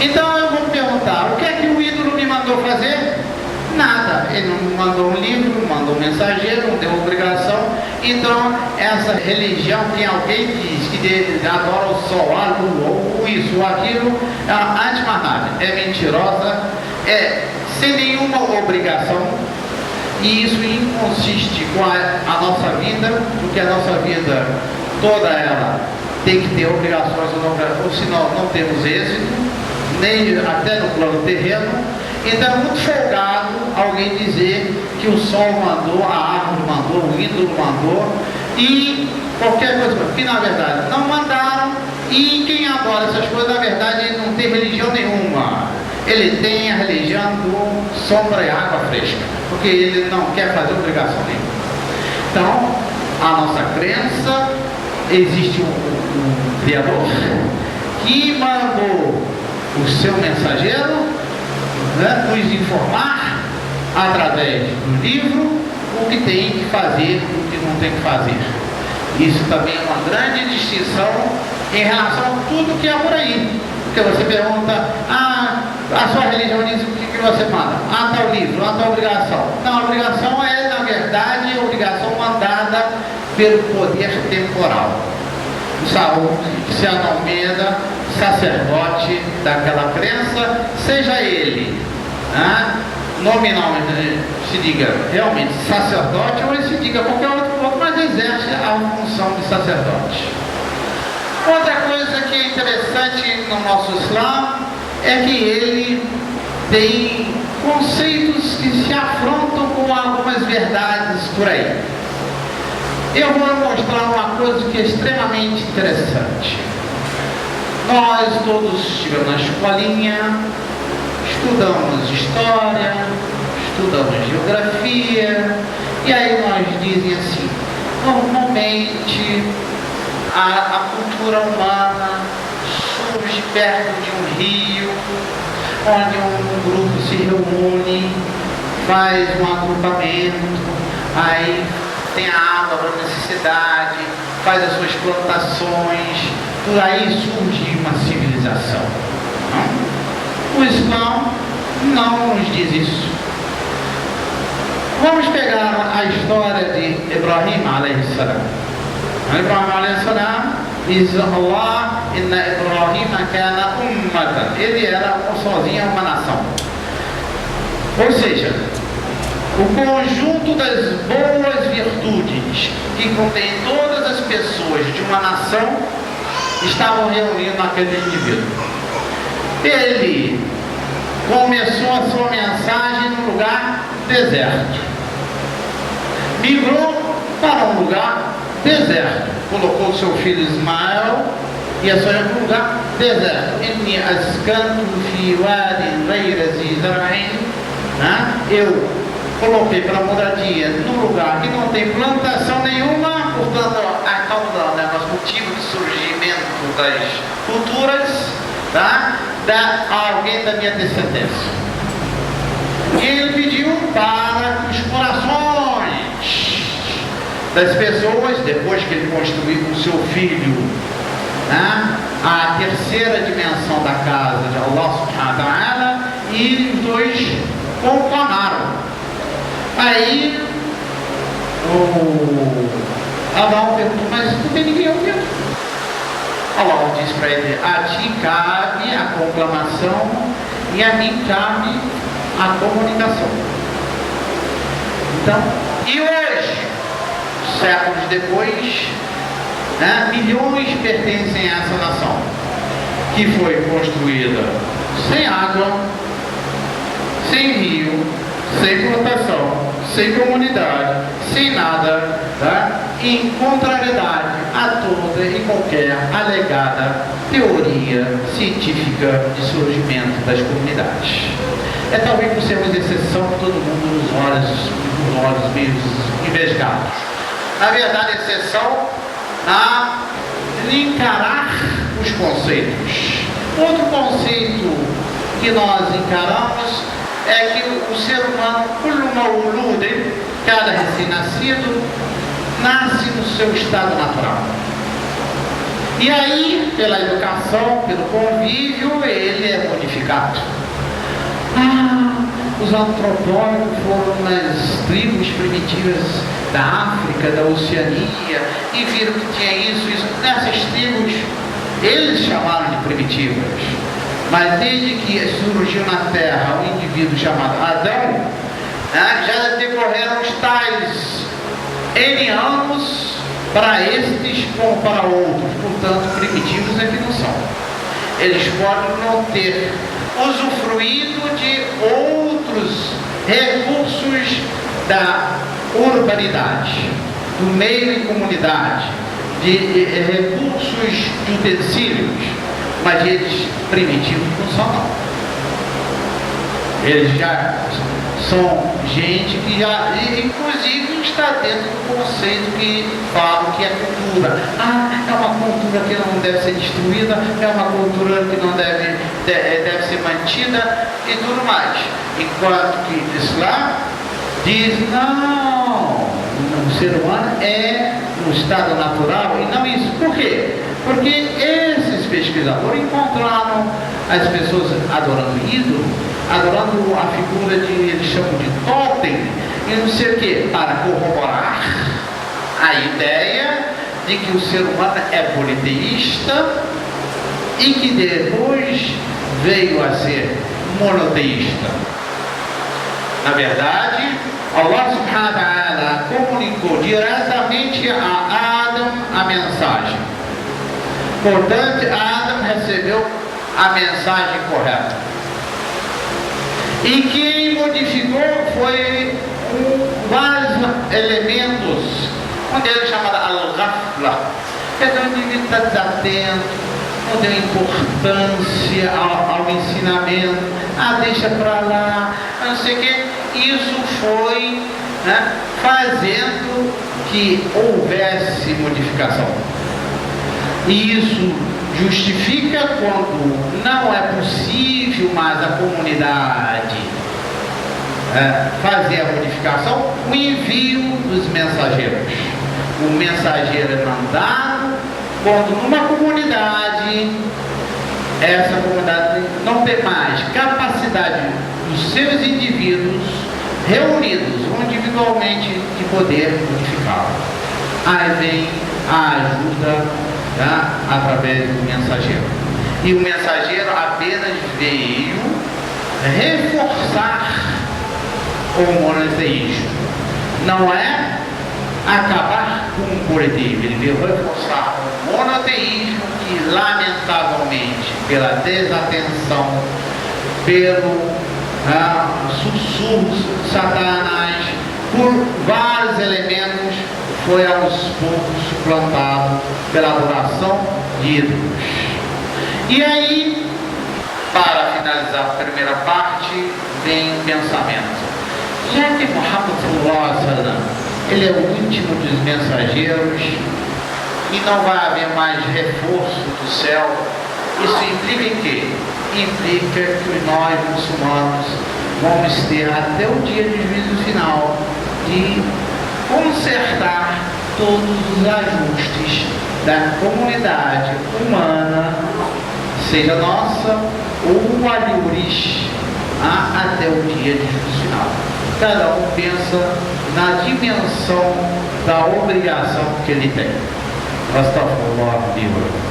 Então eu vou perguntar, o que é que o ídolo me mandou fazer? Nada. Ele não me mandou um livro, não mandou um mensageiro, não deu obrigação. Então essa religião, tem alguém que diz que adora o sol, a lua, ou isso, ou aquilo, antes de mais nada, é mentirosa, é sem nenhuma obrigação. E isso inconsiste com a nossa vida, porque a nossa vida toda ela tem que ter obrigações, ou senão não temos êxito, nem até no plano terreno. Então é muito folgado alguém dizer que o sol mandou, a árvore mandou, o ídolo mandou, e qualquer coisa, que na verdade não mandaram, e quem adora essas coisas, na verdade, ele não tem religião nenhuma. Ele tem a religião do sombra e água fresca, porque ele não quer fazer obrigação nenhuma. Então, a nossa crença, existe um Criador que mandou o seu mensageiro, né, nos informar através do livro o que tem que fazer e o que não tem que fazer. Isso também é uma grande distinção em relação a tudo que é por aí. Porque você pergunta, a sua religião diz o que você manda? Tal livro, tal obrigação. Não, a obrigação é, na verdade, a obrigação mandada pelo poder temporal. Saúl, se anomena sacerdote daquela crença, seja ele nominalmente se diga realmente sacerdote, ou ele se diga qualquer outro, mas exerce a função de sacerdote. Outra coisa que é interessante no nosso Islã é que ele tem conceitos que se afrontam com algumas verdades por aí. Eu vou mostrar uma coisa que é extremamente interessante. Nós todos estivemos na escolinha, estudamos história, estudamos geografia, e aí nós dizem assim, normalmente a cultura humana surge perto de um rio, onde um grupo se reúne, faz um agrupamento, aí tem a água para necessidade, faz as suas plantações, por aí surge uma civilização. O Islã não nos diz isso. Vamos pegar a história de Ibrahim a.s. Ibrahim a.s. diz Allah, inna Ibrahim kana ummatan. Ele era sozinho uma nação. Ou seja, o conjunto das boas virtudes que contém todas as pessoas de uma nação estavam reunidos naquele indivíduo. Ele começou a sua mensagem num lugar deserto, migrou para um lugar deserto, colocou seu filho Ismael e a sua em um lugar deserto. Inni askantu fi wadin ghayra zi zar'in. Eu coloquei para moradia num lugar que não tem plantação nenhuma, portanto, a causa, né, o motivo de surgimento das culturas, da alguém da minha descendência. E ele pediu para os corações das pessoas, depois que ele construiu com seu filho, a terceira dimensão da casa de Allah subhanahu wa ta'ala, e os dois conclamaram. Aí Allah perguntou, mas não tem ninguém ouvindo? Allah disse para ele, a ti cabe a conclamação e a mim cabe a comunicação. Então, e hoje, séculos depois, milhões pertencem a essa nação, que foi construída sem água, sem rio, sem plantação, sem comunidade, sem nada, em contrariedade a toda e qualquer alegada teoria científica de surgimento das comunidades. É talvez por sermos exceção que todo mundo nos olhos meio investigados. Na verdade, exceção a encarar os conceitos. Outro conceito que nós encaramos é que o ser humano, cada recém-nascido, nasce no seu estado natural. E aí, pela educação, pelo convívio, ele é modificado. sindicato. Os antropólogos foram nas tribos primitivas da África, da Oceania, e viram que tinha isso. Nessas tribos, eles chamaram de primitivas. Mas desde que surgiu na Terra um indivíduo chamado Adão, já decorreram os tais N anos para estes como para outros. Portanto, primitivos é que não são. Eles podem não ter usufruído de outros recursos da urbanidade, do meio e comunidade, de recursos de utensílios, mas eles primitivos não são não. Eles já são gente que já, inclusive, está dentro do conceito que fala que é cultura. É uma cultura que não deve ser destruída, é uma cultura que não deve ser mantida e tudo mais. Enquanto que o Islã diz, não, o ser humano é no estado natural e não isso. Por quê? Porque esses pesquisadores encontraram as pessoas adorando ídolo, adorando a figura de, eles chamam de totem, e não sei o que, para corroborar a ideia de que o ser humano é politeísta e que depois veio a ser monoteísta. Na verdade, Allah subhanahu wa ta'ala comunicou diretamente a Adam a mensagem. Portanto, Adam recebeu a mensagem correta. E quem modificou foi vários elementos, um deles chamado Al-Ghafla. Então o indivíduo está desatento, não deu importância ao ensinamento, deixa para lá, não sei o que. Isso foi fazendo que houvesse modificação. E isso justifica quando não é possível mais a comunidade fazer a modificação, o envio dos mensageiros. O mensageiro é mandado quando numa comunidade, essa comunidade não tem mais capacidade dos seus indivíduos reunidos individualmente de poder modificá-lo. Aí vem a ajuda através do mensageiro. E o mensageiro apenas veio reforçar o monoteísmo. Não é acabar com o politeísmo, ele veio reforçar o monoteísmo que, lamentavelmente, pela desatenção, pelo sussurro de Satanás, por vários elementos, foi aos poucos suplantado pela adoração de ídolos. E aí, para finalizar a primeira parte, vem o pensamento. Já que Muhammad sallallahu alaihi wasallam, ele é o último dos mensageiros e não vai haver mais reforço do céu, isso implica em quê? Implica que nós, muçulmanos, vamos ter até o dia de juízo final de consertar todos os ajustes da comunidade humana, seja nossa ou alhures, até o dia de juízo final. Cada um pensa na dimensão da obrigação que ele tem. Astagfirullah.